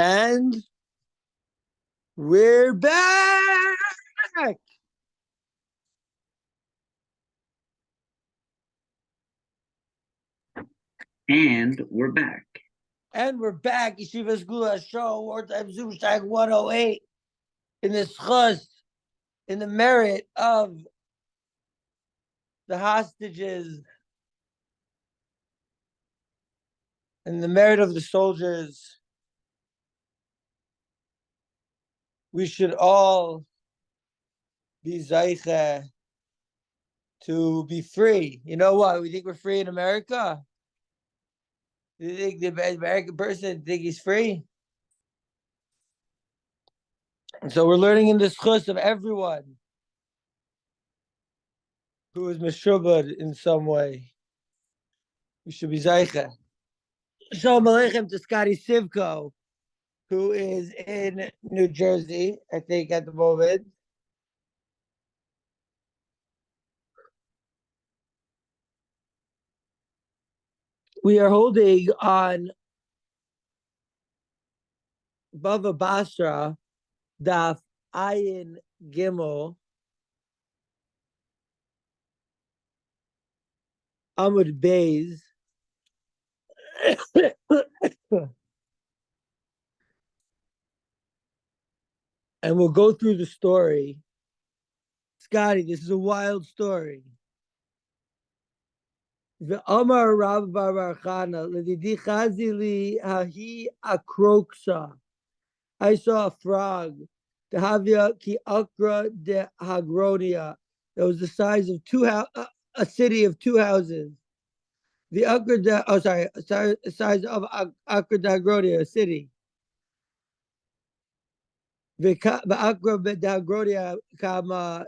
And we're back. And we're back. And we're back. Yeshivas Geulas Shaul, WARTIME ZOOMSHTEIG 108 in the schus, in the merit of the hostages and the merit of the soldiers. We should all be zeiche to be free. You know what? We think we're free in America? Do you think the American person think he's free? And so we're learning in the schus of everyone who is meshubad in some way. We should be zeiche. Shalom Aleichem to Scotty Sivko, who is in New Jersey, I think, at the moment. We are holding on Bava Basra, Daf Ayin Gimel, Amud Beis. And we'll go through the story. Scotty, this is a wild story. The Amar Rav Bar Chana, L'didi Chazili Hahi Akroksa. I saw a frog, the Havia Ki Akra de Hagronia, that was the size of a city of two houses. The Akra de, size of Akra de Hagronia, a city. The Akra de Hagronia Kama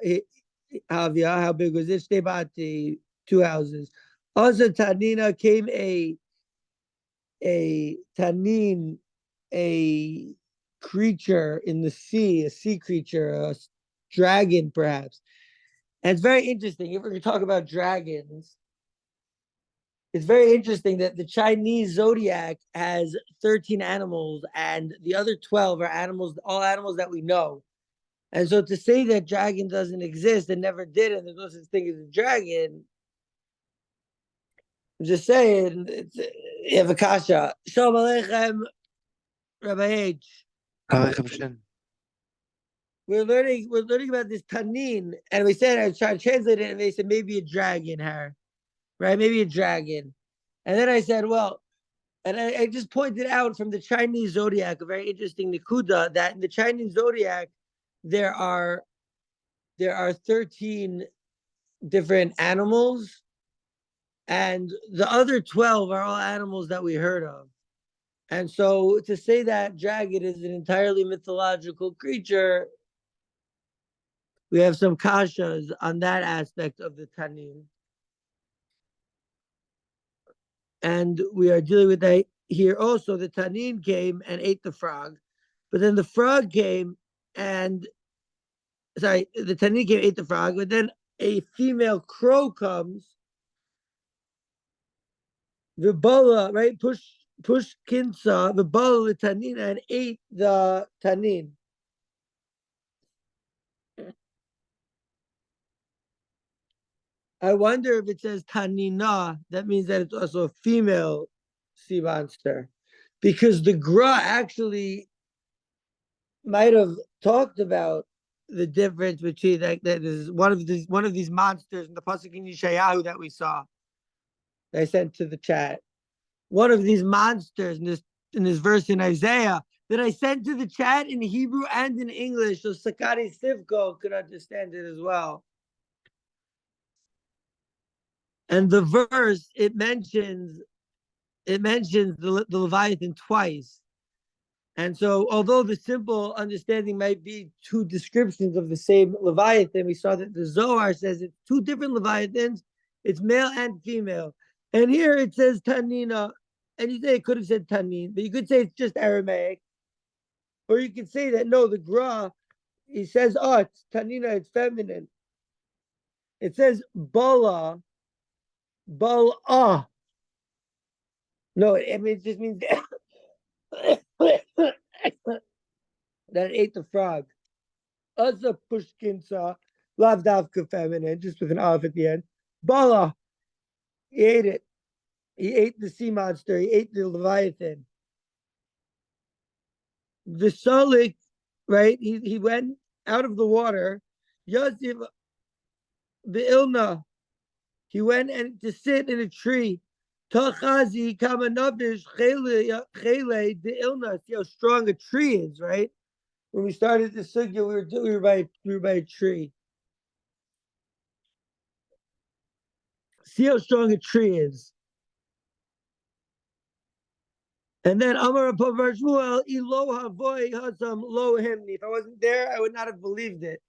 Havia, how big was it? Stebati, two houses. Also, Tanina came a Tanin, a creature in the sea, a sea creature, a dragon perhaps. And it's very interesting. If we're going to talk about dragons, it's very interesting that the Chinese zodiac has 13 animals and the other 12 are animals, all animals that we know. And so to say that dragon doesn't exist and never did, and there's no such thing as a dragon, I'm just saying, you have a kasha. Shalom Aleichem, Rabbi H. We're learning about this tanin, and we said I was trying to translate it, and they said maybe a dragon, right? Maybe a dragon. And then I said, well, and I just pointed out from the Chinese zodiac a very interesting nikuda that in the Chinese zodiac there are 13 different animals, and the other 12 are all animals that we heard of. And so to say that dragon is an entirely mythological creature, we have some kashas on that aspect of the tanin. And we are dealing with that here also. The tanin came and ate the frog, but then the frog came and, the tanin came and ate the frog, but then a female crow comes, the bala, right, push kinsa, the bala, the tanin, and ate the tanin. I wonder if it says tanina, that means that it's also a female sea monster, because the Gra actually might have talked about the difference between that is one of these monsters in the pasuk in Yeshayahu that we saw. That I sent to the chat. One of these monsters in this verse in Isaiah that I sent to the chat in Hebrew and in English, so Sakari Sivko could understand it as well. And the verse, it mentions the Leviathan twice. And so, although the simple understanding might be two descriptions of the same Leviathan, we saw that the Zohar says it's two different Leviathans. It's male and female. And here it says Tanina. And you say it could have said Tanin, but you could say it's just Aramaic. Or you could say that, no, the Gra, he says, oh, it's Tanina, it's feminine. It says Bala. No, I mean, it just means that ate the frog. Asa pushkinsa, lavdavka feminine, just with an aleph at the end. Bala, he ate it. He ate the sea monster. He ate the Leviathan. The Solik, right? He went out of the water. Yosef Be'ilna, he went and to sit in a tree. Tachazi kamanavish chele de illness. See how strong a tree is, right? When we started the sugya, we were by a tree. See how strong a tree is. And then Amar Pavar Shmuel, Elo Havoy Hasam Lo Himni. If I wasn't there, I would not have believed it.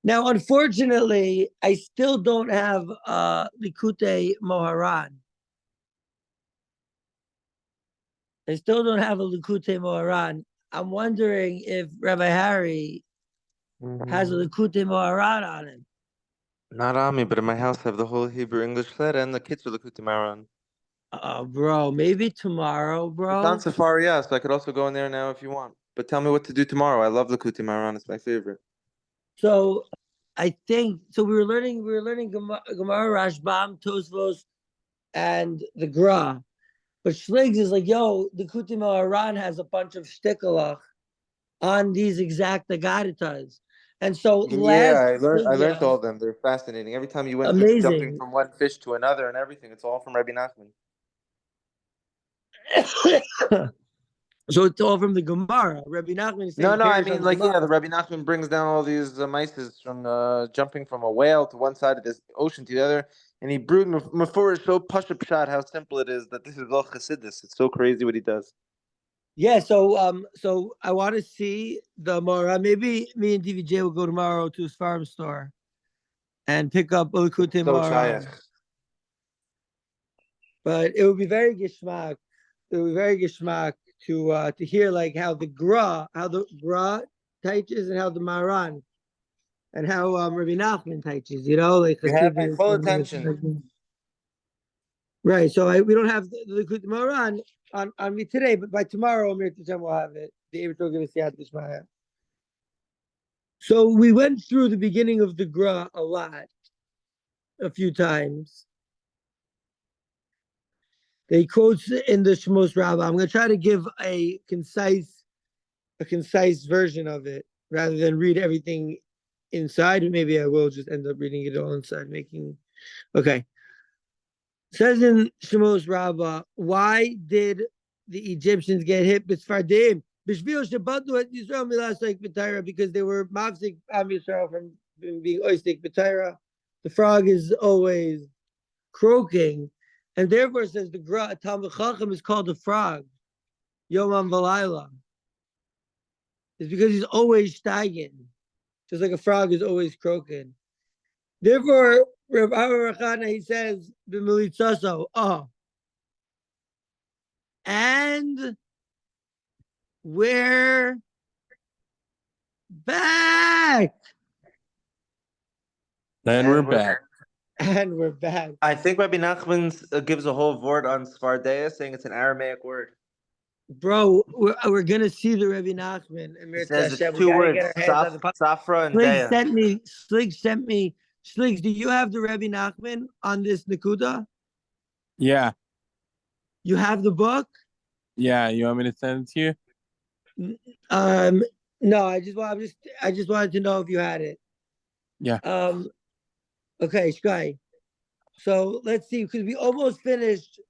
Now, unfortunately, I still don't have Likute Moharan. I still don't have a Likute Moharan. I'm wondering if Rabbi Harry has a Likute Moharan on him. Not on me, but in my house I have the whole Hebrew English set and the kids are Likutei Moharan. Bro, maybe tomorrow, It's bro. on Safari, yeah, so I could also go in there now if you want. But tell me what to do tomorrow. I love Likutei Moharan. It's my favorite. So I think so. We were learning Gemara, Rashbam, Tosfos, and the Gra. But Schligs is like, yo, the Kutim Aran has a bunch of shtikalach on these exact agaritas. And so Yeah, last I learned sugya, all of them. They're fascinating. Every time you went through the jumping amazing. from one fish to another and everything, it's all from Rabbi Nachman. So it's all from the Gemara. Rabbi Nachman is saying No, I perish mean, on the like, yeah, Gemara. the Rabbi Nachman brings down all these mices from jumping from a whale to one side of this ocean to the other, and he brewed Mefurish so pshat how simple it is that this is all chassidus. It's so crazy what he does. Yeah, so I want to see the Mara. Maybe me and DVJ will go tomorrow to his farm store and pick up Ulkute So Mara. shayach. But it would be very gishmak. It would be very gishmak to hear like how the Gra teaches and how the Maran and how Rabbi Nachman teaches. You know, like You have my Hasidus full attention. and right. So we don't have the Likut Maran on me today, but by tomorrow, Amir Tishem will have it. The Eibush will give us Yad Dishmaya. So we went through the beginning of the Gra a few times. They quotes in the Shemos Rabbah. I'm going to try to give a concise version of it rather than read everything inside. Maybe I will just end up reading it all inside. Okay. Says in Shemos Rabbah, why did the Egyptians get hit with Sfardim? Because they were mafsik Am Yisrael from being oistik b'Torah. The frog is always croaking, and therefore says the Talmud Chacham is called a frog, Yomam Valayla. It's because he's always stagging, just like a frog is always croaking. Therefore, Rav Rachana, he says, "Oh, and we're back." And we're back. And we're back. I think Rabbi Nachman gives a whole word on Sfardeya, saying it's an Aramaic word. Bro, we're gonna see the Rebbe Nachman. He says Hashem. it's We two gotta words, get our hands on the Safra and Sligs Deya. sent me. Sligs, do you have the Rebbe Nachman on this Nakuda? Yeah. You have the book? Yeah. You want me to send it to you? No, I just wanted to know if you had it. Yeah. Okay, Sky. So let's see, because we almost finished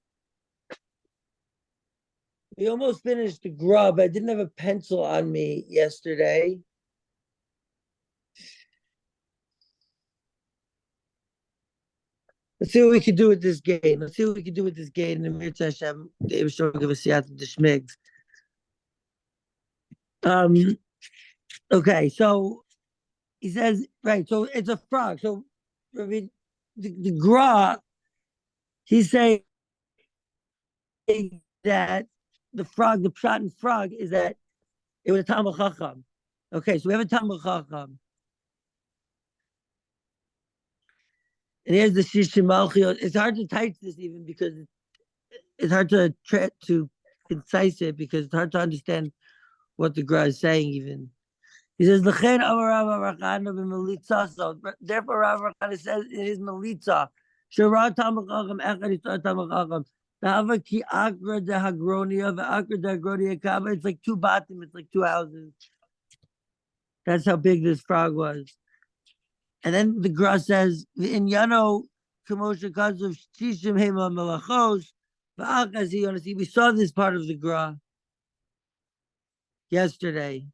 the grub. I didn't have a pencil on me yesterday. Let's see what we can do with this game. And the Mirza Hashem, they were showing give us the Shmigs. Okay, so he says, right, so it's a frog. So I mean the Gra, he's saying that the pshat and frog is that it was a Talmud Chacham. Okay, so we have a Talmud Chacham. And here's the Shishim Malchiot. It's hard to type this even because it's hard to concise it because it's hard to understand what the Gra is saying even. He says, "L'chein amar Rav Achana b'melitza." So therefore, Rav Achana says in his melitza, "Shara tamach chacham echad yitzar tamach chacham." Da'ava ki akra dehagronia ve'akra dehagronia kama. It's like two batim. It's like two houses. That's how big this frog was. And then the Gra says, "In Yano Kamosha Kazav Shishim Hema Melachos." We saw this part of the Gra yesterday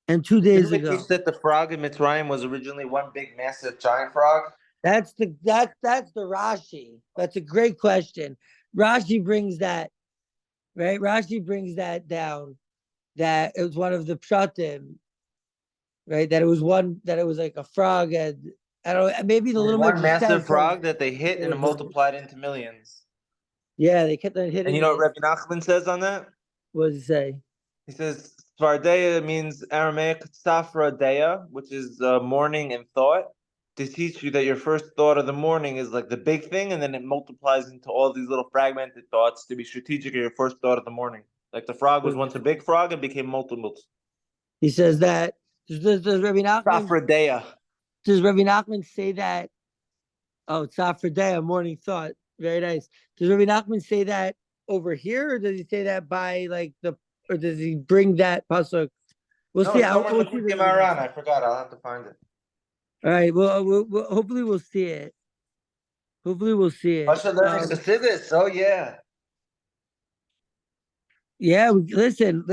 and 2 days Didn't we ago. teach that the frog in Mitzrayim was originally one big, massive, giant frog? That's the Rashi. That's a great question. Rashi brings that, right? Rashi brings that down. That it was one of the pshatim, right? That it was like a frog, and I don't know, maybe the little One Midrash massive says frog that they hit and it multiplied into millions. Yeah, they kept on hitting. And you know it. what Rabbi Nachman says on that? What does it say? He says Svardeya means Aramaic Safradeya, which is morning and thought, to teach you that your first thought of the morning is like the big thing, and then it multiplies into all these little fragmented thoughts to be strategic in your first thought of the morning. Like the frog was once a big frog and became multiples. He says that. Does Rabbi Nachman? Safradeya. Does Rabbi Nachman say that? Oh, it's Safradeya, morning thought. Very nice. Does Rabbi Nachman say that over here, or does he say that by like or does he bring that pasuk? We'll see. We'll see I forgot. I'll have to find it. All right. Well, hopefully we'll see it. Hopefully we'll see it. Oh yeah. Yeah. Listen.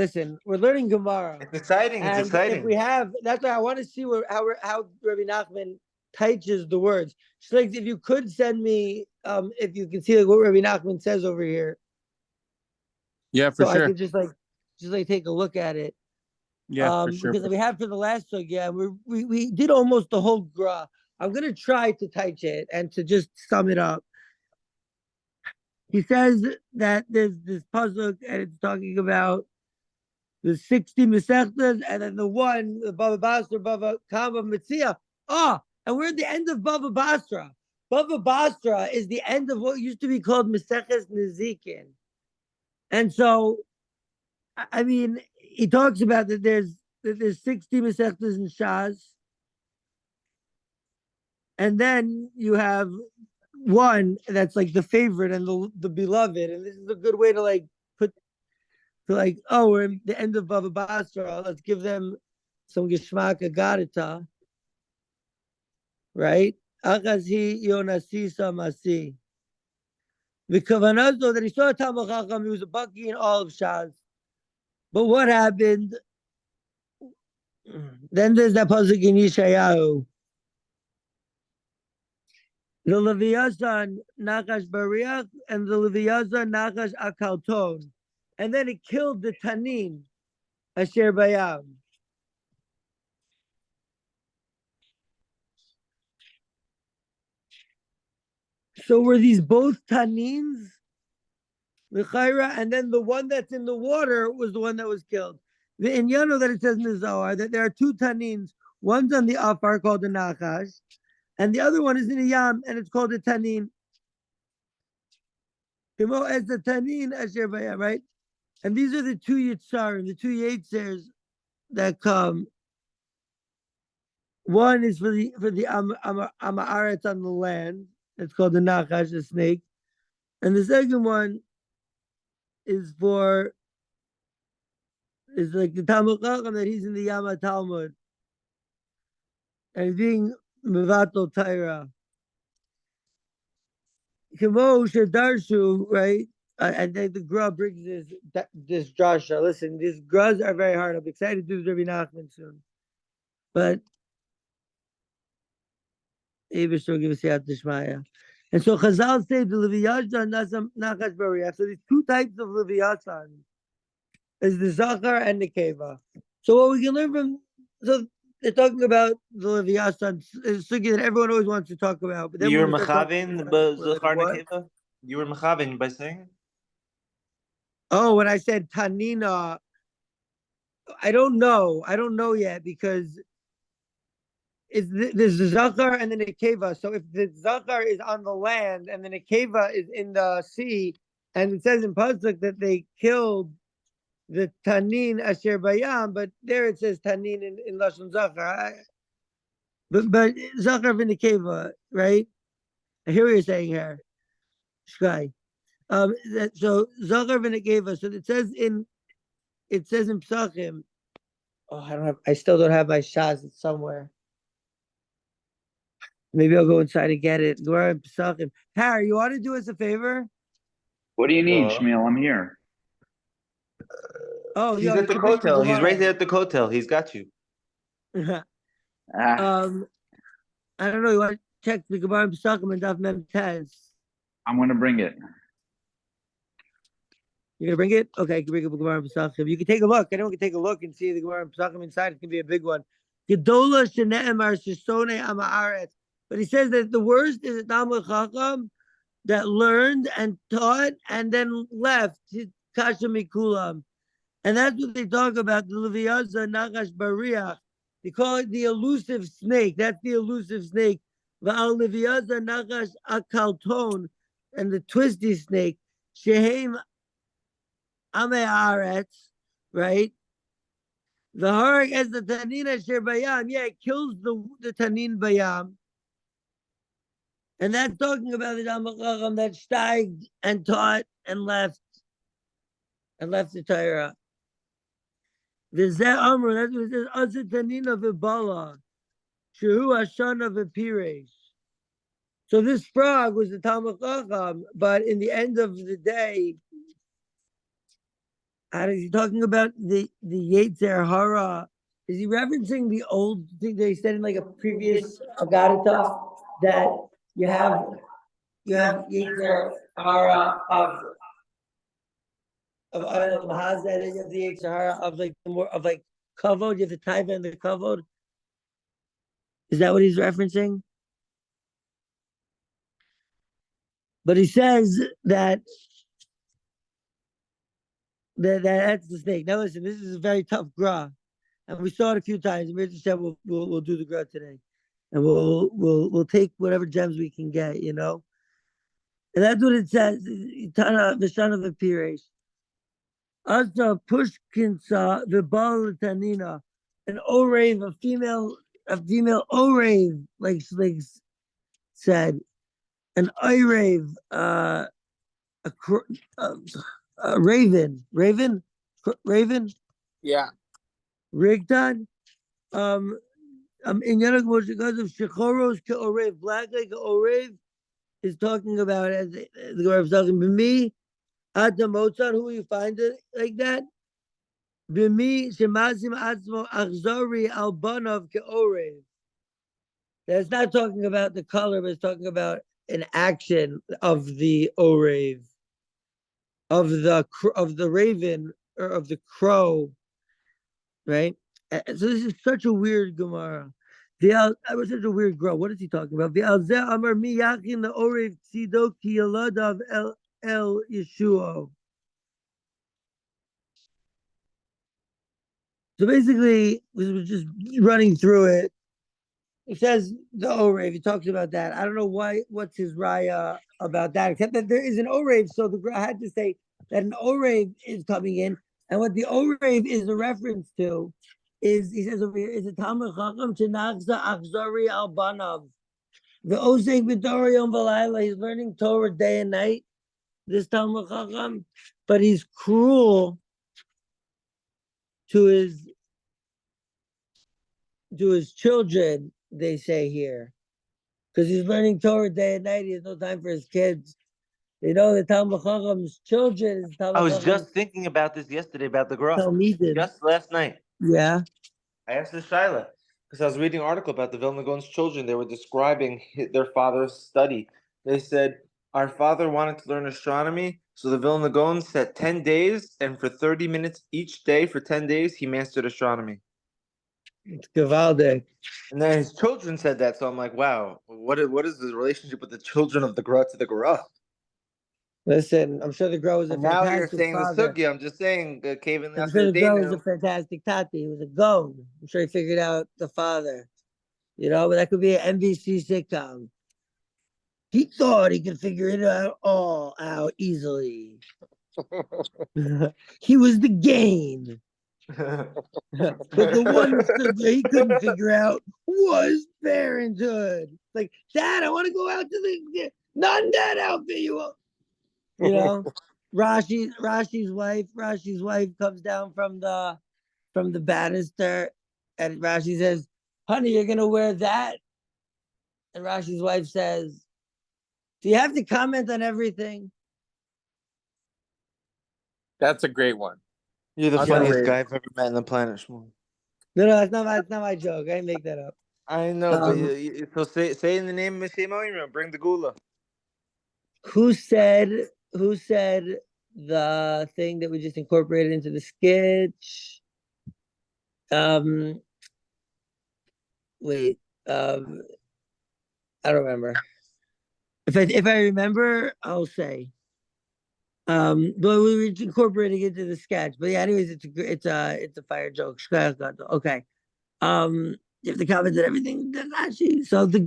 We're learning Gemara. It's exciting. And if we have, that's why I want to see how Rabbi Nachman teaches the words. Like, if you could send me, if you can see like what Rabbi Nachman says over here. Yeah, for sure. I could just take a look at it. Yeah, for sure. Because we have for the last sugya, we did almost the whole gra. I'm gonna try to teach it and to just sum it up. He says that there's this pasuk and it's talking about the 60 mesechtas and then the Bava Basra, Bava Kama Metzia. And we're at the end of Bava Basra. Bava Basra is the end of what used to be called Meseches Nezikin. And so, I mean, he talks about that there's 60 Mesechtas in Shas. And then you have one that's like the favorite and the beloved. And this is a good way to like we're in the end of Bava Basra. Let's give them some Geshmak Agarita. Right? Akazi Yonasi Samasi. The Kavanah, though, that he saw Talmud Chacham, he was a Baki in all of Shas. But what happened? Then there's that pasuk in Yeshayahu. The Leviathan Nakash Bariach and the Leviathan Nakash Akalton. And then it killed the Tanin, Asher Bayam. So were these both Tanins? And then the one that's in the water was the one that was killed. The Inyano that it says in the Zohar that there are two Tanins. One's on the Afar called the Nachash, and the other one is in the Yam and it's called the Tanin. As the Tanin Asher Bayam, right? And these are the two Yitzarim, the two Yitzers that come. One is for the Amaretz on the land. It's called the Nachash, the snake. And the second one is like the Talmud Chacham that he's in the Yama Talmud. And he's being Mevatel Taira. Kimo Shadarshu, right? I think the Gra brings this drasha. Listen, these Gras are very hard. I'm excited to do Rabbi Nachman soon. But Abish will give us Yad Tishmaya. And so Chazal say the Leviathan Nachash Bariach. So these two types of Leviathan is the Zachar and the Keva. So what we can learn from, so they're talking about the Leviathan, is something that everyone always wants to talk about. But then you were Mechavin, Zachar and Keva? You were Mechavin by saying? Oh, when I said Tanina, I don't know yet because there's the Zachar and then the Keva. So if the Zachar is on the land and then the Keva is in the sea, and it says in Pasuk that they killed the tanin asher bayam, but there it says tanin in lashon zachar. But zachar v'nekeva, right? I hear what you're saying here, Shkai. So zachar v'nekeva. So it says in Psachim. Oh, I still don't have my shas. It's somewhere. Maybe I'll go inside and get it. Gemara Psachim. Harry, you want to do us a favor? What do you need, Sure. Shmuel? I'm here. Oh, He's yo, at the you can bring hotel. He's right there Gemara. at the hotel. He's got you. Ah, I don't know. You want to check the Gemara Psachim and Daf Mem Tez? I'm going to bring it. You're gonna bring it? Okay, you can bring up Gemara Pesachim. You can take a look. Anyone can take a look and see the Gemara Pesachim inside. It can be a big one. Gedola shene'emar shesone amaretz. But he says that the worst is a Talmud Chacham that learned and taught and then left. Kasha mikulam. And that's what they talk about, the Leviyaza Nagash Bariach. They call it the elusive snake. That's the elusive snake. Va'al Leviyaza Nagash Akalton. And the twisty snake. Shehem Ame'aretz, right? The harag as the tanin asher bayam, yeah, it kills the tanin bayam. And that's talking about the Talmud Chacham that steiged and taught and left the Torah. The Zeh Amr, that's what it says, Azet Tanina V'Bala, Shehu Hashana V'Piresh. So this frog was the Talmud Chacham, but in the end of the day, is he talking about the Yetzer Hara? Is he referencing the old thing they said in like a previous Agadita that you have Yetzer Hara of Olam Hazeh, and you have the Yetzer Hara of like more of like kavod. You have the taiva and the kavod. Is that what he's referencing? But he says that that's the snake. Now listen, this is a very tough gra, and we saw it a few times. We just said we'll do the gra today, and we'll take whatever gems we can get, you know. And that's what it says. Tana v'shana v'piresh. Asa pushkinsa v'bal tanina, an orave, a female orave, like said, an irave, a raven. Yeah. Rigdon. In Yanuk Moshe of Shechoros Ke'orev, black like an Orev, is talking about, as the Gemara is talking, B'mi Adam Motzan, who you find it like that? B'mi Shemazim Atzmo Achzori Albanav Ke'orev. That's not talking about the color, but it's talking about an action of the Orev, of the raven, or of the crow, right? So this is such a weird Gemara. I was such a weird girl. What is he talking about? El Yeshua. So basically, we were just running through it. It says the Orev. He talks about that. I don't know what's his raya about that, except that there is an Orev. So I had to say that an Orev is coming in, and what the Orev is a reference to is, he says over here, is a Talmud Chacham Chenachza Achzari Al Banav. The Osek B'Torah Yom V'Layla. He's learning Torah day and night. This Talmud Chacham, but he's cruel to his children. They say here, because he's learning Torah day and night. He has no time for his kids. They know the Talmud Chacham's children is Talmud I was Chacham's just thinking about this yesterday about the Gra. Talmidim. Just last night. Yeah. I asked this Shaila because I was reading an article about the Vilna Gaon's children. They were describing their father's study. They said, our father wanted to learn astronomy, so the Vilna Gaon set 10 days, and for 30 minutes each day for 10 days, he mastered astronomy. It's Gavaldic. And then his children said that, so I'm like, wow, what is the relationship with the children of the Gra to the Gra? Listen, I'm sure the Gra was a Now fantastic you're saying father. the sugya. I'm just saying, Kevin. I'm sure the Gra was a fantastic tati. He was a Gaon. I'm sure he figured out the father. You know, but that could be an NBC sitcom. He thought he could figure it all out easily. He was the gain. But the one sugya he couldn't figure out was parenthood. Like, Dad, I want to go out to the not in that outfit. You know, Rashi's wife comes down from the banister, and Rashi says, "Honey, you're gonna wear that." And Rashi's wife says, "Do you have to comment on everything?" That's a great one. You're the Underrated. funniest guy I've ever met on the planet, Shmuel. No, that's not my joke. I didn't make that up. I know, but Um, so say in the name of Shema, bring the gula. Who said the thing that we just incorporated into the sketch? Wait, I don't remember. If I remember, I'll say. But we were incorporating it into the sketch. But yeah, anyways, it's a fire joke. Okay. You have to comment on everything. So the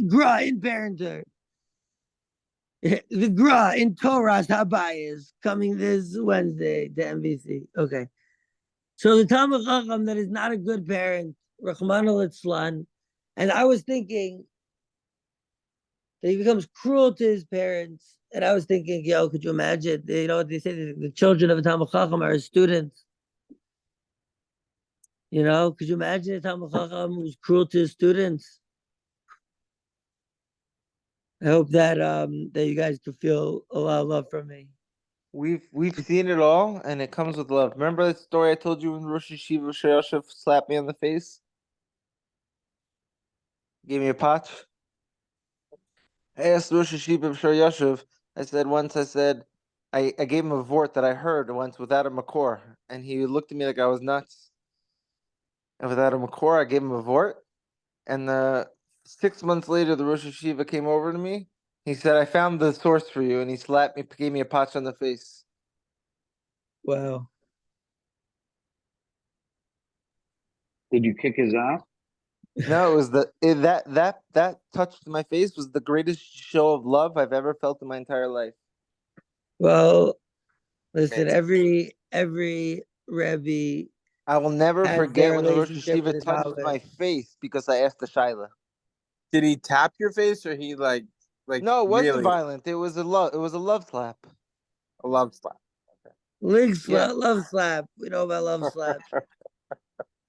gra in parenthood. The gra in Torah's Habayis coming this Wednesday to MVC. Okay. So the Talmud Chacham that is not a good parent, Rahman al-Itzlan, and I was thinking that he becomes cruel to his parents. And I was thinking, yo, could you imagine? You know what they say? The children of a Talmud Chacham are his students. You know, could you imagine a Talmud Chacham who's cruel to his students? I hope that that you guys could feel a lot of love from me. We've seen it all, and it comes with love. Remember that story I told you when Rosh Yeshiva Shaul slapped me on the face? Gave me a patch. I asked Rosh Yeshiva Shaul. I said, I gave him a vort that I heard once without a makor, and he looked at me like I was nuts. And without a makor, I gave him a vort, and 6 months later, the Rosh Yeshiva came over to me. He said, "I found the source for you," and he slapped me, gave me a patch on the face. Wow. Did you kick his ass? No, it was that touched my face was the greatest show of love I've ever felt in my entire life. Well, listen, Fantastic. every Rebbe I will never has their forget when the Rosh relationship with Yeshiva his touched Talmud. my face because I asked the Shaila. Did he tap your face or he like No, it wasn't really violent. It was a love slap. a love slap? Lig Yeah. slap, love slap. We know about love slap.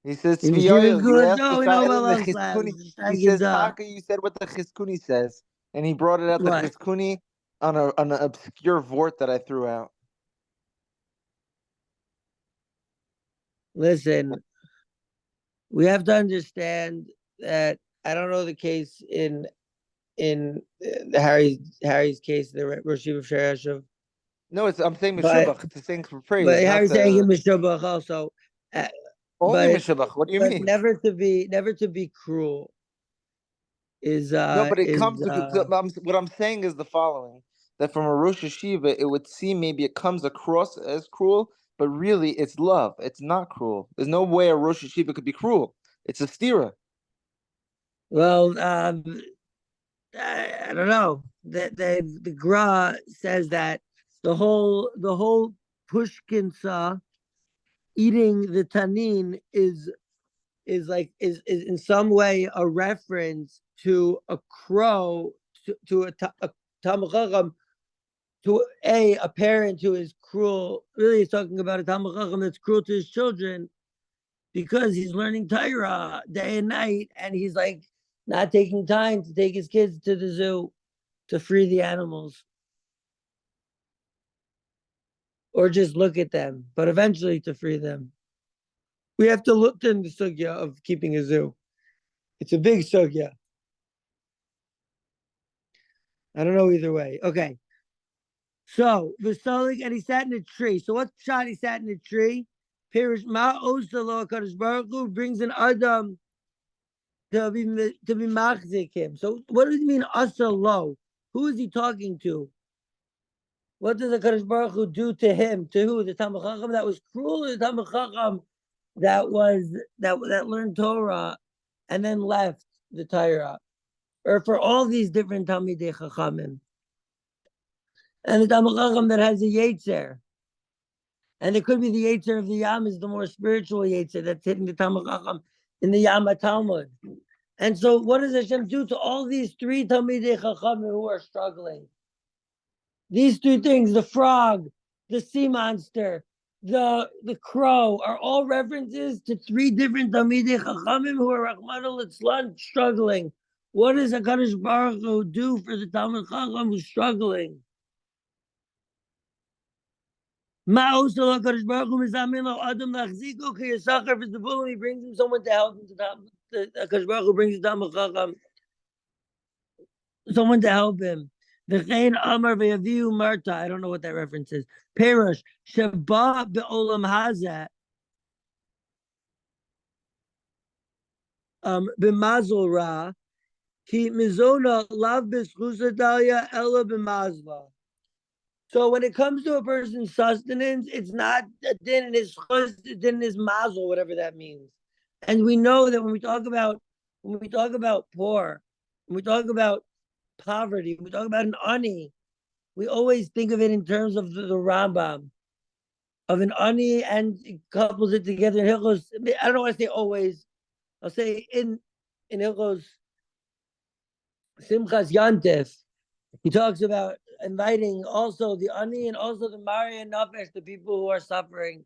He says, In Tzvi Yeshivas Yoel, you Geulas asked the Shaul, we know Shaila about and the love slaps. Chizkuni. He says, Taka, you said what the Chizkuni says. And he brought it out the What? Chizkuni on an obscure vort that I threw out. Listen, we have to understand that I don't know the case in Harry's case, the Rosh Hashanah, No, I'm saying but Meshubach. It's saying for praise, not Harry's saying in the Mishubach also, uh, only but Meshubach. What do you mean? never to be cruel is No, but it comes. What I'm saying is the following: that from a Rosh Hashiva, it would seem maybe it comes across as cruel, but really it's love. It's not cruel. There's no way a Rosh Hashiva could be cruel. It's a stira. well, I don't know. The Gra says that the whole Pushkin saw eating the tanin is in some way a reference to a crow to a Talmud Chacham, to a parent who is cruel. Really, he's talking about a Talmud Chacham that's cruel to his children because he's learning Torah day and night, and he's like not taking time to take his kids to the zoo to free the animals or just look at them, but eventually to free them. We have to look in the sugya of keeping a zoo. It's a big sugya. I don't know either way. Okay. So Visolik, and he sat in a tree. So what's pshat? He sat in a tree. Pirish Ma Osalo Kadosh Baruch Hu brings an Adam to be machzik him. So what does it mean asalo? Who is he talking to? What does the Kadosh Baruch Hu do to him? To who? The Talmud Chacham that was cruel, or the Talmud Chacham that learned Torah and then left the Torah, or for all these different Talmidei Chachamim, and the Talmud Chacham that has a Yetzer, And it could be the Yetzer of the Yam is the more spiritual Yetzer that's hitting the Talmud Chacham in the Yam Talmud. And so what does Hashem do to all these three Talmidei Chacham who are struggling? These three things, the frog, the sea monster, the crow, are all references to three different Talmidei Chachamim who are Rahman al struggling. What does HaKadosh Baruch Hu do for the Talmid Chacham who's struggling? He brings him someone to help him. HaKadosh Baruch Hu brings the Talmid Chacham someone to help him. Amar ve'yaviu Marta. I don't know what that reference is. Perush sheba be'olam hazeh b'mazel ra ki mizona lav b'schus dalia ella b'mazla. So when it comes to a person's sustenance, it's not a din in his chus, a din in his mazel, whatever that means. And we know that when we talk about poor, when we talk about poverty, when we talk about an ani, we always think of it in terms of the Rambam, of an ani, and it couples it together in Hilchos. I don't want to say always. I'll say in Hilchos Simchas Yantef, he talks about inviting also the ani and also the Mariya Nafesh, the people who are suffering,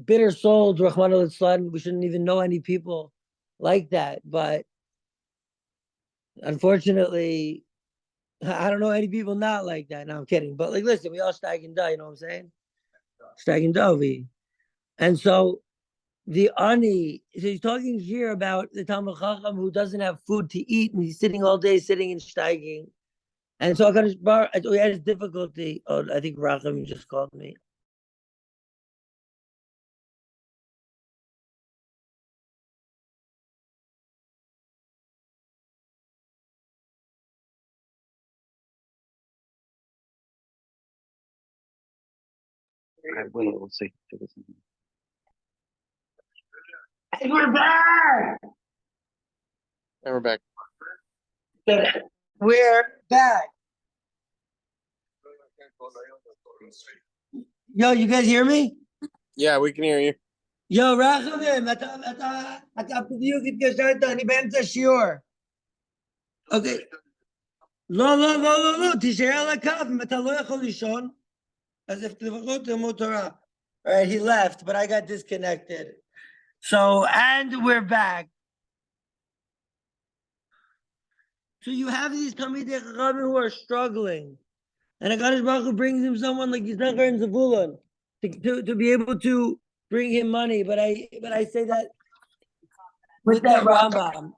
bitter souls, Rahman al-Islam. We shouldn't even know any people like that. But unfortunately, I don't know any people not like that. No, I'm kidding. But like, listen, we all steig and die, you know what I'm saying? Steig and Dovi. And so the ani, so he's talking here about the Talmid Chacham who doesn't have food to eat and he's sitting all day, sitting and steiging. And so HaKadosh Baruch Hu has difficulty. Oh, I think Racham just called me. I will. We'll see. And we're back! And we're back. We're back. Yo, you guys hear me? Yeah, we can hear you. Yo, Rachamim, אתה בדיוק התקשרת, אני באמצע שיעור. אוקיי. לא, תישאר על הקו, אם אתה לא יכול לישון, אז לפחות תלמוד תורה. All right, he left, but I got disconnected. So, and we're back. So you have these Talmidei Chachamim who are struggling. And HaKadosh Baruch Hu brings him someone like Yisachar and Zevulun to be able to bring him money. But I say that with that Rambam.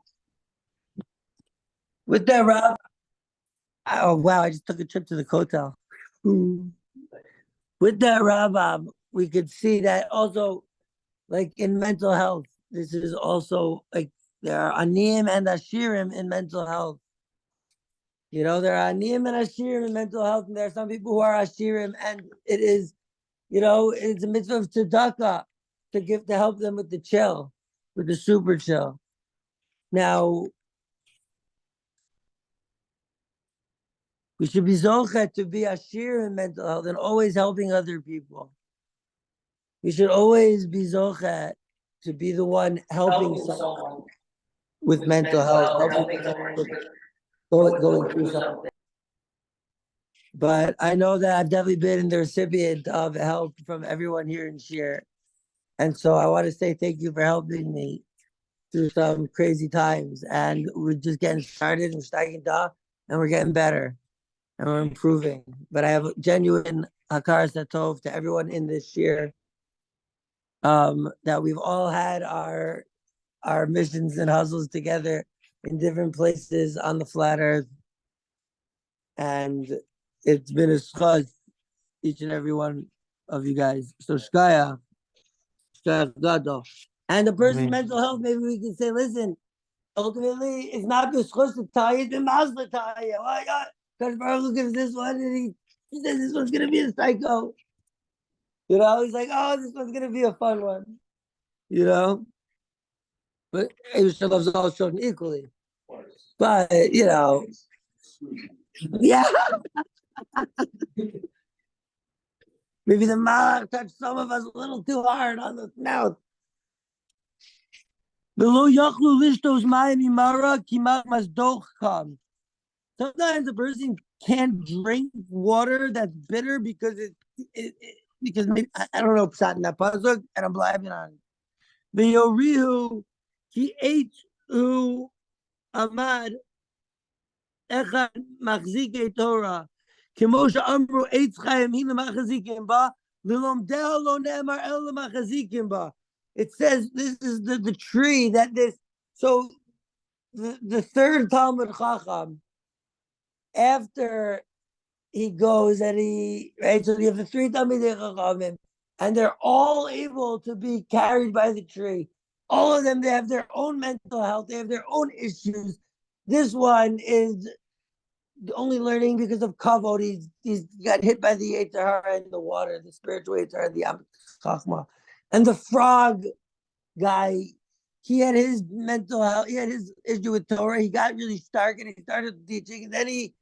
With that Rambam. Oh, wow, I just took a trip to the hotel. With that Rambam, we could see that also, like in mental health, this is also like there are Aniyim and Ashirim in mental health. You know, there are Aniyim and Ashirim in mental health, and there are some people who are Ashirim, and it is, you know, it's a mitzvah of tzedakah to help them with the chill, with the super chill. Now, we should be zochet to be Ashir in mental health and always helping other people. We should always be zochet to be the one helping someone with mental health, helping someone with going through something. But I know that I've definitely been the recipient of help from everyone here in Shir. And so I want to say thank you for helping me through some crazy times. And we're just getting started, and we're getting better and we're improving. But I have genuine hakaras hatov to everyone in this year, that we've all had our missions and hustles together in different places on the flat earth. And it's been a schuz, each and every one of you guys. So shkaya gadol. And the person's mental health, maybe we can say, listen, ultimately, it's not the schuz to tell you, it's the mazla tell you. Why not? Because Baruch gives this one, and he says this one's going to be a psycho. You know, he's like, oh, this one's going to be a fun one. You know? But Yeshua loves all children equally. But, you know, yeah. Maybe the malach touched some of us a little too hard on the mouth. Sometimes a person can't drink water that's bitter because because maybe I don't know pshat in that pasuk, and I'm blaming on it. V'yorihu ki ate hu amad echad machzike Torah k'moshe amru eitz chayim hin l'machazikim ba v'lomdeh lo ne'emar el l'machazikim ba. It says this is the tree that this. So the third Talmud Chacham, after he goes and right, so you have the three Talmidei Chachamim, and they're all able to be carried by the tree. All of them, they have their own mental health, they have their own issues. This one is only learning because of kavod. He's got hit by the Yetzer Hara in the water, the spiritual Yetzer Hara, the Am Chachma. And the frog guy, he had his mental health, he had his issue with Torah. He got really stark and he started teaching, and then he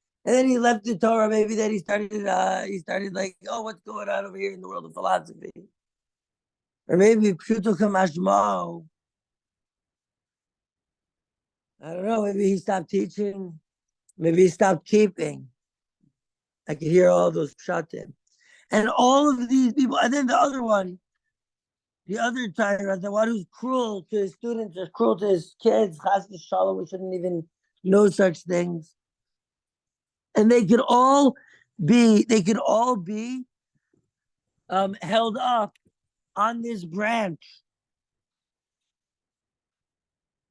left the Torah. Maybe then he started like, oh, what's going on over here in the world of philosophy? Or maybe Pshuto Kamashmo. I don't know, maybe he stopped teaching, maybe he stopped keeping. I could hear all those pshatim. And all of these people, and then the other one, the other tyrant, the one who's cruel to his students, or cruel to his kids, chas v'shalom, we shouldn't even know such things. And they could all be held up on this branch.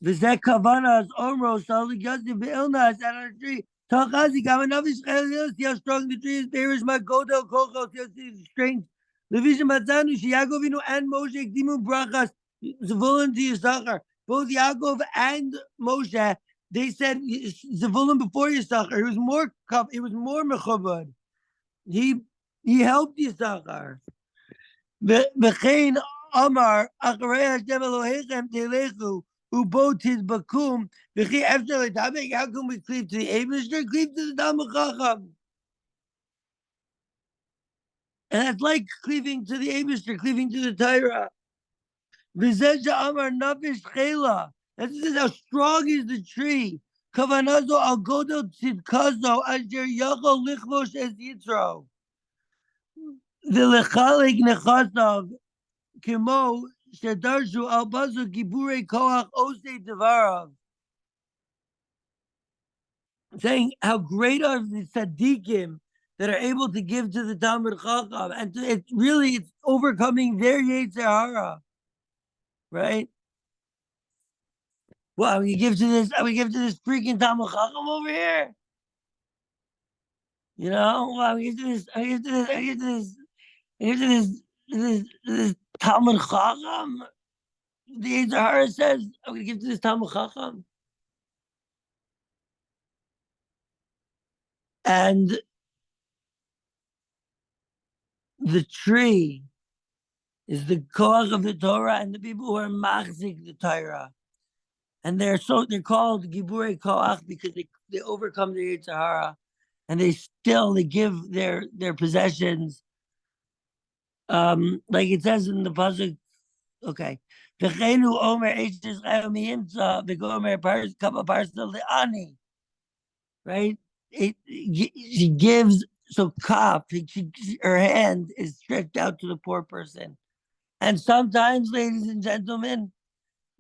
V'zeh kavanas omros saligyasim be'ilnas at our tree. Talchazi gamanavis chayil, see how strong the tree is. Beirish magodo kochos, see the strength. Levisha matzanu sheYaakov and Moshe kdimu brachas Zevulun to Yisachar. Both Yaakov and Moshe, they said Zevulun before Yisachar. It was more mechubad. He helped Yisachar. V'chein Amar acharei Hashem Elohechem telechu ubot his bakum v'chi efshar letabek. How can we cleave to the Eibishter? Cleave to the Talmid Chacham. And that's like cleaving to the Eibishter, cleaving to the Torah. V'zeh Amar nafish chela. This is how strong is the tree. Kavanazo al godol tzidkazo asher yachol lichvosh es Yitro. V'lechalik nechasav kimo shedarshu al bazu giburei koach osei devarav. Saying how great are the tzaddikim that are able to give to the Talmid Chacham, and it's overcoming their Yetzer Hara, right? Well, we give to this freaking Talmid Chacham over here. You know, well, we give to this Talmid Chacham. The Yetzer Hara says, I'm going to give to this Talmid Chacham. And the tree is the koach of the Torah, and the people who are machzik the Torah, and they're called giburei koach because they overcome the Yetzer Hara, and they give their possessions, like it says in the pasuk. Okay, v'cheinu omer eish Yisrael miyimtza v'gomer kapa parsa le'ani, right? She gives. So kaf, her hand is stretched out to the poor person. And sometimes, ladies and gentlemen,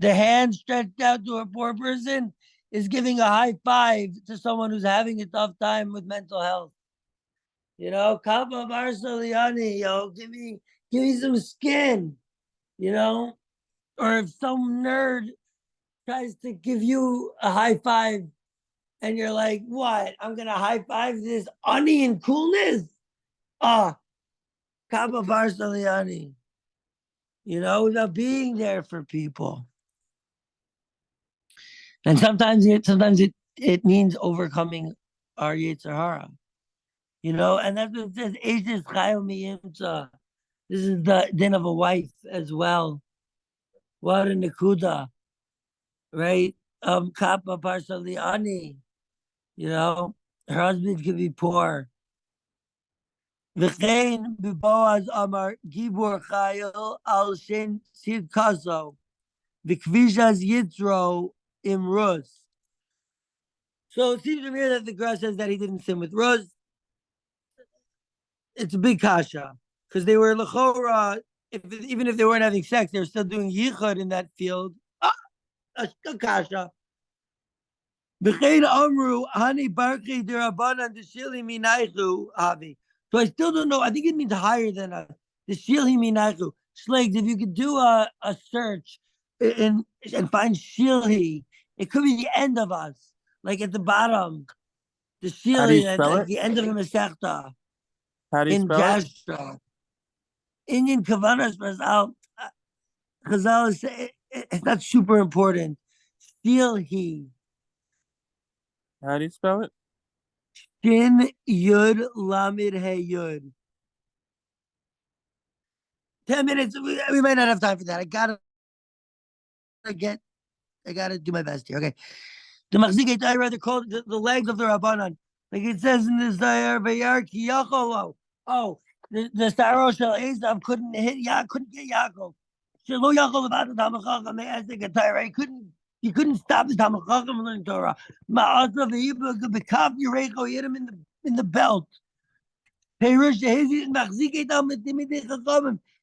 the hand stretched out to a poor person is giving a high five to someone who's having a tough time with mental health. You know, kapa barsaliani, give me some skin, you know? Or if some nerd tries to give you a high five, and you're like, what? I'm going to high five this ani and coolness? Kapa Barsaliani. You know, without being there for people. And sometimes it means overcoming our Yetzer Hara. You know, and that's what it says, Eishes Chayil Miyimtza. This is the din of a wife as well. What a Nakuda. Right? Kapa Barsaliani. You know, her husband could be poor. V'chein b'Boaz Amar Gibor Chayil al Shen Tzidkaso v'Kvishas Yitzro Imruz. So it seems to me that the Gra says that he didn't sin with Ruz. It's a big kasha because they were lechora. Even if they weren't having sex, they were still doing yichud in that field. A kasha. B'chein amru hani barchi derabanan deshili minaychu avi. So I still don't know. I think it means higher than a deshili minaychu. Slags, if you could do a search and find shilhi, it could be the end of us, like at the bottom. The How do you shili at spell like it? the end of the masechta How do you in spell it? Jastra. Indian kavanas Chazal is it's not super important. Still he. How do you spell it? Shin Yud Lamid Hey Yud. 10 minutes. We might not have time for that. I gotta do my best here. Okay. The Machzikei I rather call it the legs of the Rabbanan. Like it says in the Zayar Vayar Ki Yacholo. Oh, the Saro Shel Esav couldn't get Yaakov. Shelo Yaakov about the Tamachacham. They asked the Getayra. He couldn't stop the Tamachacham from learning Torah. Ma'asav Yibba Bekaf Yereko. He hit him in the belt.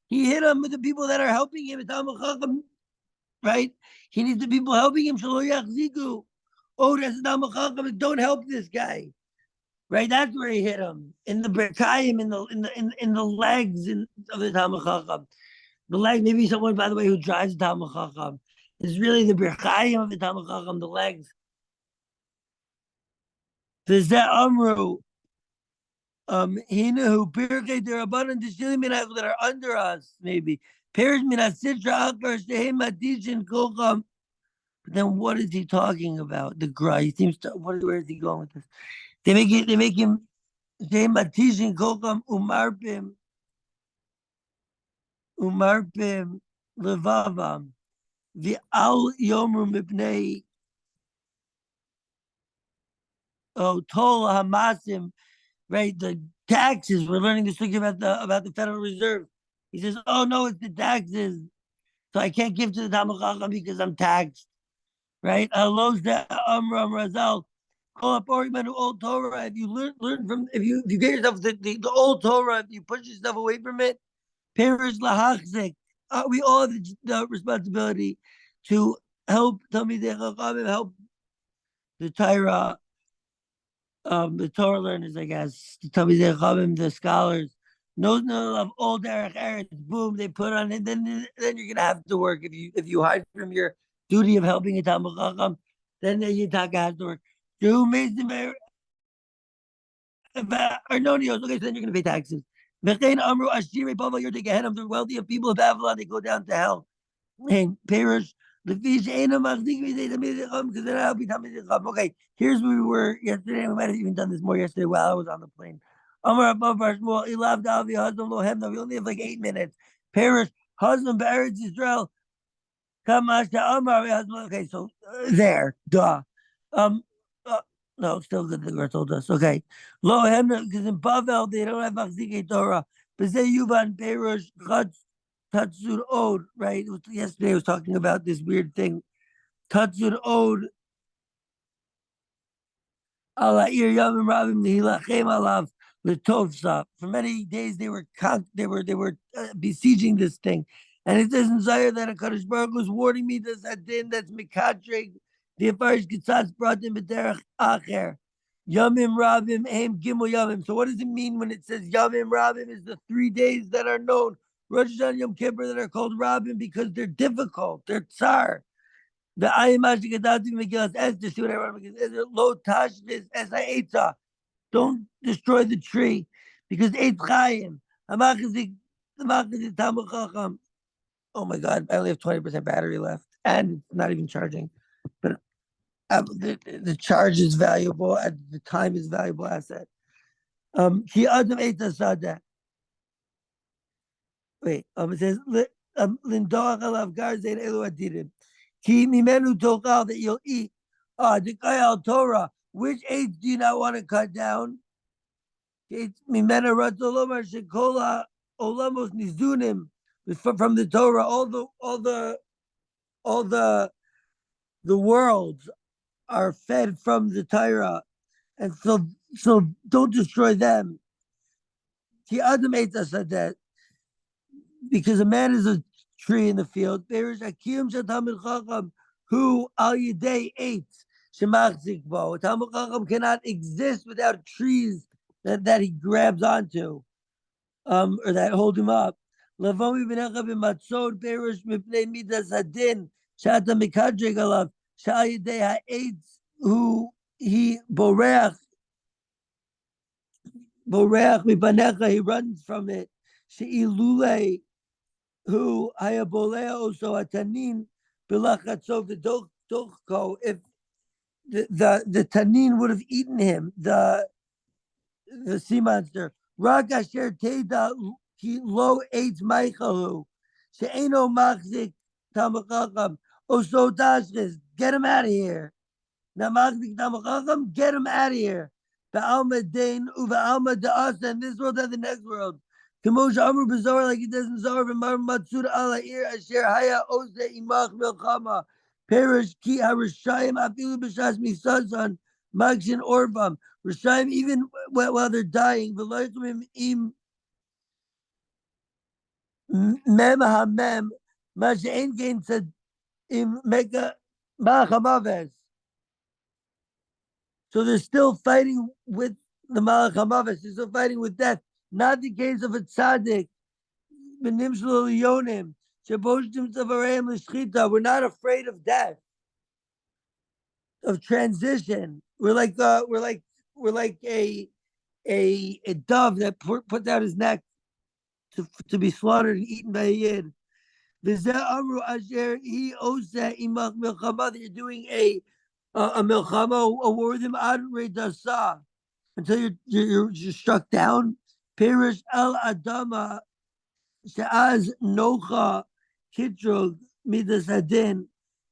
He hit him with the people that are helping him. Right? He needs the people helping him. Oh, that's don't help this guy. Right? That's where he hit him. In the Berkayim, in the legs of the Talmud Chacham. The leg, maybe someone, by the way, who drives the Talmud Chacham. Is really the Berkayim of the Talmud Chacham, the legs. There's that Amru. Hinahu Pirkei Derabanan Dishilim Minach that are under us, maybe. Perish Minach Sitra Akar Shehem Adishin Kocham. But then what is he talking about? The Gra. He seems to where is he going with this? They make him Shehem Adishin Kocham Umarpim Levavam. The Al Yomru Mipnei Tol Hamasim. Right, the taxes. We're learning this thing about the Federal Reserve. He says, "Oh no, it's the taxes, so I can't give to the Talmud Chacham because I'm taxed." Right? Allos the Amram Razal. Call up Orimanu old Torah. If you learn from if you get yourself the old Torah, if you push yourself away from it, Perish lahachzik. We all have the responsibility to help Talmidei Chachamim, help the Torah. The Torah learners, I guess, the Talmidei Chachamim, the scholars, no of old Derech Eretz, boom, they put on it. Then you're gonna have to work if you hide from your duty of helping a Talmid Chacham. Then the Yitaka has to work. Who makes the Arnonios? Okay, so then you're gonna pay taxes. V'chein Amru Ashirei Bava, you're taking ahead of the wealthy of people of Babylon. They go down to hell. And Perish. Okay, here's where we were yesterday. We might have even done this more yesterday while I was on the plane. We only have like 8 minutes. Perish, husband, Eretz Israel. Okay, so there, duh. No, still good. The girl told us. Okay, lo because in Bavel they don't have Machzikei Torah. But say Yuvan Perish Tatsur Od, right? Yesterday I was talking about this weird thing. Tatsur Od Ala Ir Yamim Rabim Nihilachem Alav Litovsa. For many days they were besieging this thing. And it says in Zayar that HaKadosh Baruch was warning me this adin that's Mikadreg, the Afarish Gitzatz brought in B'derech Acher. Yamim Rabim Aim Gimel Yamim. So what does it mean when it says Yamim Rabim is the 3 days that are known? Rosh Hashanah, Yom Kippur, that are called Rabim because they're difficult. They're tsar. The Ayimash Gadati Megillas Esther. See what I wrote? Lo Tashvis Esa. Don't destroy the tree because Eitz Chaim. Talmud Chacham. Oh my God! I only have 20% battery left, and it's not even charging. But the charge is valuable, and the time is valuable asset. Ki Adam Eitz Sada. Wait, it says Lindoach alav garzein elu adidim. Ki mimenu tokal that you'll eat. Dekayal Torah. Which eighth do you not want to cut down? Mimena Ratzolomar Shekola Olamos Nizunim from the Torah, all the worlds are fed from the Torah, and so don't destroy them. The Adam ate us at that because a man is a tree in the field. There is a kiyum shatamid chacham who al yidei ate shemachzik bo. A Talmid Chacham cannot exist without trees that he grabs onto, or that hold him up. Lavomi b'necha b'matzot berush mipnei midas hadin shata mikadreg alav shal yidei ha'etz who he boreach mipanecha, he runs from it. She'ilule who hayabolea also atanin bilachatzov the dochko, if the tanin would have eaten him, the sea monster. Rak asher teda ki lo eitz meichalu she'eno machzik Talmid Chacham oso tashkes, get him out of here. Now machzik Talmid Chacham, get him out of here. Ba'alma dain uva'alma da'asa, in this world and the next world. K'moshe Amru b'Zohar, like it does in Zohar, v'mar matzur ala ir asher haya ose imach milchama. Perish ki harishayim afilu b'shas misazan magshin orvam. Rishayim, even while they're dying, v'loichim im mem ha-mem, ma she'en gein said im mega ma'achamaves. So they're still fighting with the Malach HaMaves. They're still fighting with death. Not the case of a tzaddik. We're not afraid of death, of transition. We're like a dove that puts out his neck to be slaughtered and eaten by a yid. You're doing a milchama, a war with him until you're struck down. Perish el adama she'az nocha kitrog midas hadin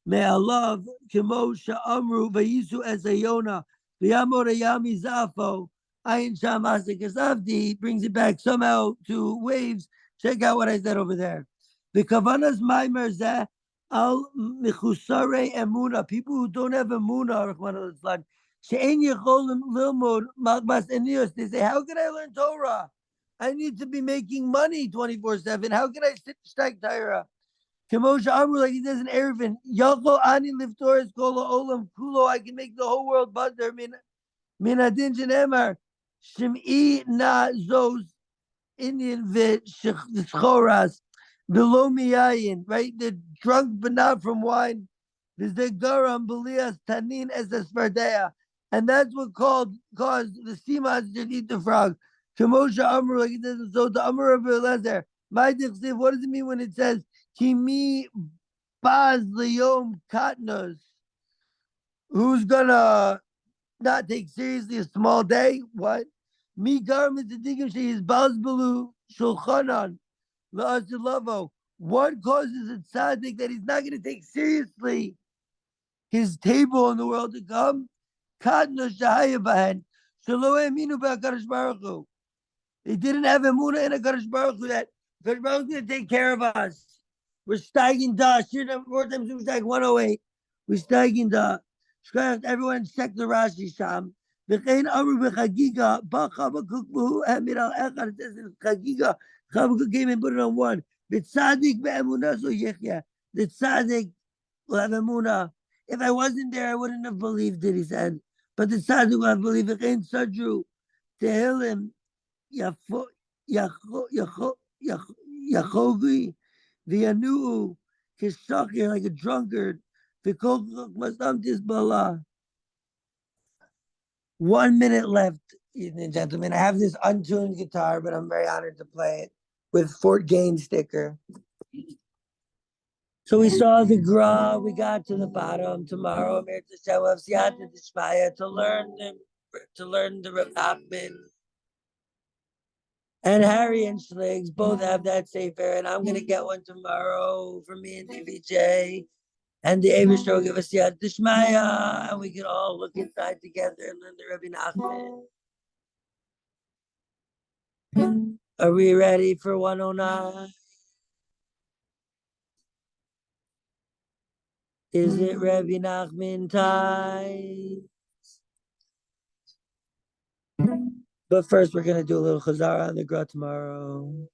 me'alav kimo she'amru vayisu es ayona v'yamor ayami zafo ayin sham asik brings it back somehow to waves. Check out what I said over there. The kavanas maimer zeh al michusare emuna, people who don't have emuna, Rahman al-Islam. She'en yecholim lilmod magbas enios. They say, how can I learn Torah? I need to be making money 24/7. How can I sit stack Torah? Kemosha Amru, like he says in Erevin, Yachol ani liftoris kol olam kulo. I can make the whole world butter. Min adin shenemar shim'i na zos Indian vit schoras below miyayin. Right, they're drunk but not from wine. There's the garam belias tanin as a spardea, and that's what caused the sea monster to eat the frog. Kemosha Amru, like it says, so the Amr of Elezer. My dichsiv, what does it mean when it says Kimi Baz Leom Katnos? Who's gonna not take seriously a small day? What? Mi garment the digim she is Balzbulu Shulchanan La'asilavo. What causes a tzaddik that he's not gonna take seriously his table in the world to come? Katnos Shahayabahan. Shalo Eminu Ba'Kadosh Baruch Hu. They didn't have emunah in a Kadosh Baruch Hu that Kadosh Baruch Hu is going to take care of us. We're steiging da. Four times we steig 108. We're steiging da. Everyone check the Rashi Sham. V'chein amru b'chagiga ba Chabakuk b'hu hamid al echad. It says in Chagiga, Chabakuk came and put it on one. V'tzadik be'emunah so yechya. The tzaddik will have emunah. If I wasn't there, I wouldn't have believed it, he said. But the tzaddik will have believed. V'chein sadru tehillim Yachovi, Vianu, Kishaki, like a drunkard. 1 minute left, ladies and gentlemen. I have this untuned guitar, but I'm very honored to play it with Fort Gaines sticker. So we saw the Gra, we got to the bottom. Tomorrow, I'm here to show up Siyata Dishmaya to learn the Reb Nachman. And Harry and Schliggs both have that sefer, and I'm gonna get one tomorrow for me and DVJ. And the Abishter will give us Yad Dishmaya, and we can all look inside together and learn the Rebbe Nachman. Are we ready for 109? Is it Rebbe Nachman time? But first, we're going to do a little Chazara on the Gra tomorrow.